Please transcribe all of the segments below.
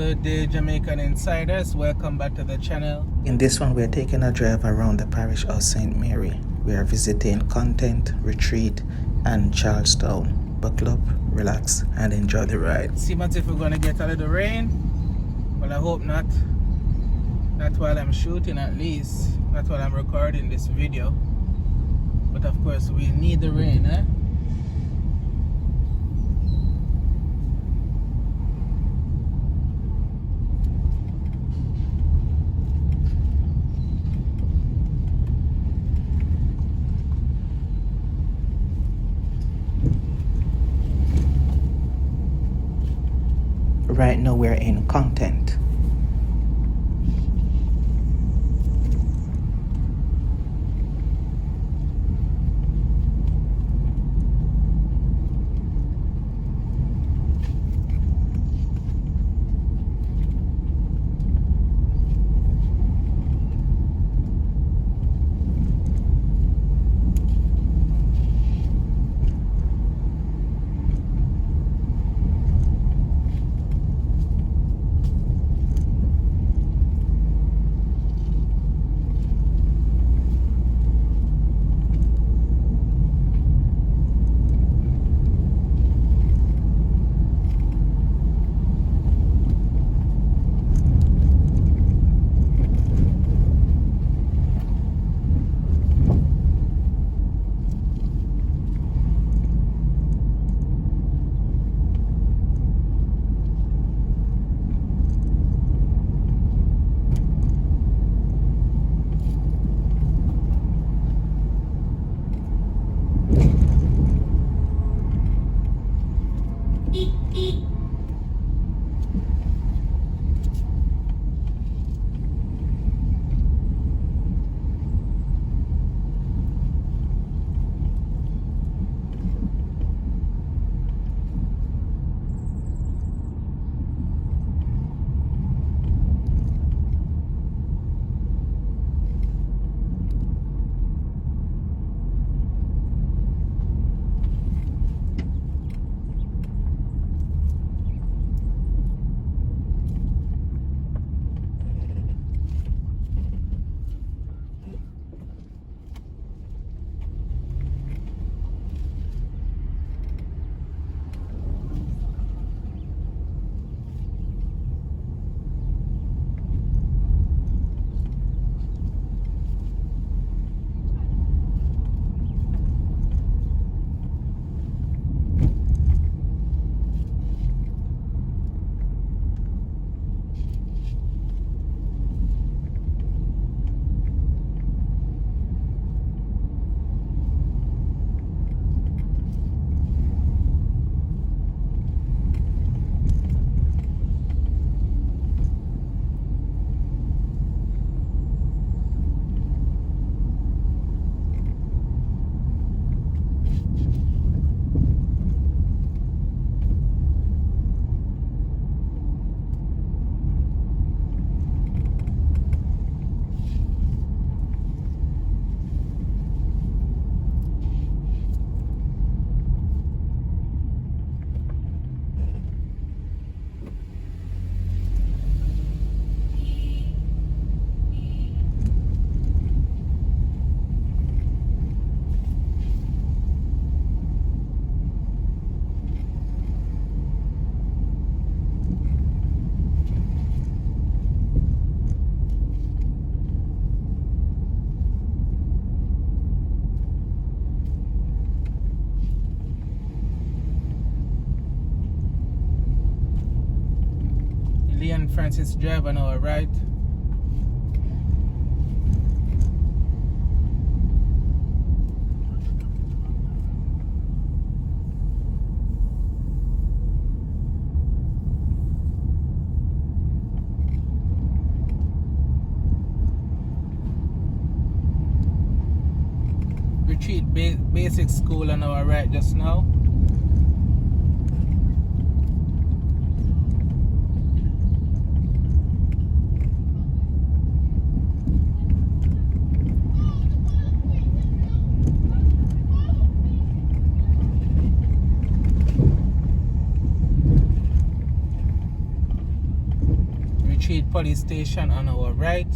Good day, Jamaican Insiders. Welcome back to the channel. In this one, we're taking a drive around the parish of St. Mary. We are visiting Content, Retreat, and Charlestown. Buckle up, relax, and enjoy the ride. Seems if we're going to get a little rain. Well, I hope not. Not while I'm shooting, at least. Not while I'm recording this video. But of course, we need the rain, eh? Right now, we're in Content. Leon Francis Drive on our right. Retreat Basic School on our right just now. police station on our right.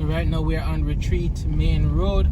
Right now we're on Retreat Main Road.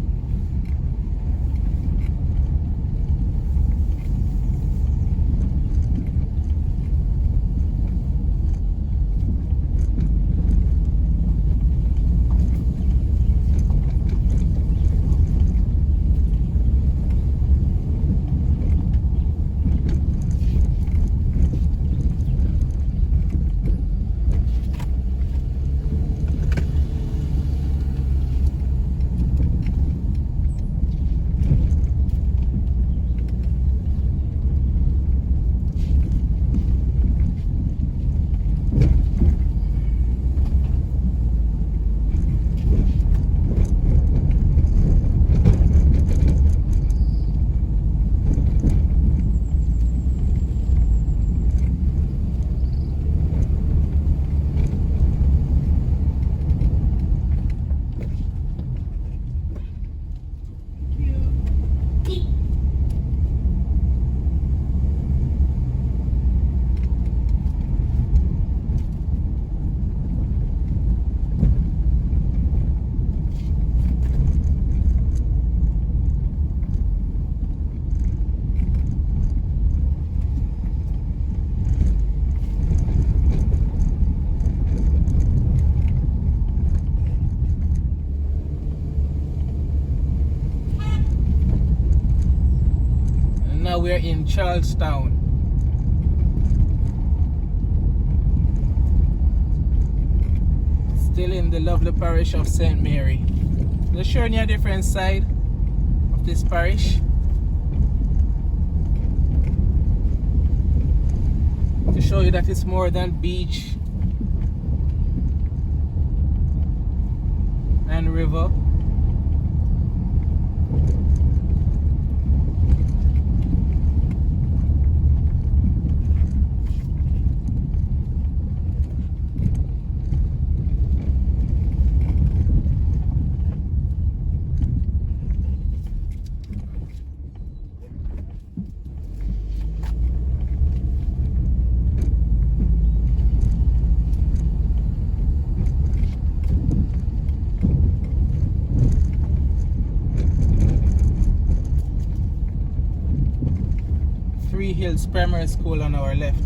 Now we're in Charlestown. Still in the lovely parish of St. Mary. Just showing you a different side of this parish. To show you that it's more than beach and river. Three Hills Primary School on our left.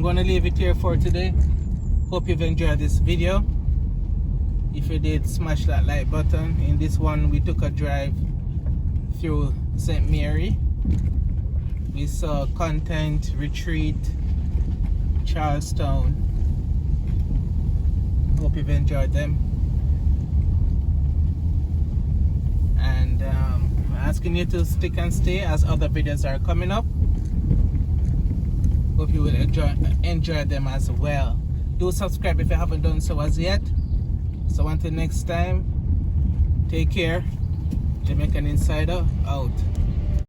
I'm gonna leave it here for today. Hope you've enjoyed this video. If you did, smash that like button. In this one, we took a drive through St. Mary. We saw Content, Retreat, Charlestown. Hope you've enjoyed them. And I'm asking you to stick and stay as other videos are coming up. Hope you will enjoy them as well. Do subscribe if you haven't done so as yet. So until next time, take care. Jamaican Insider out.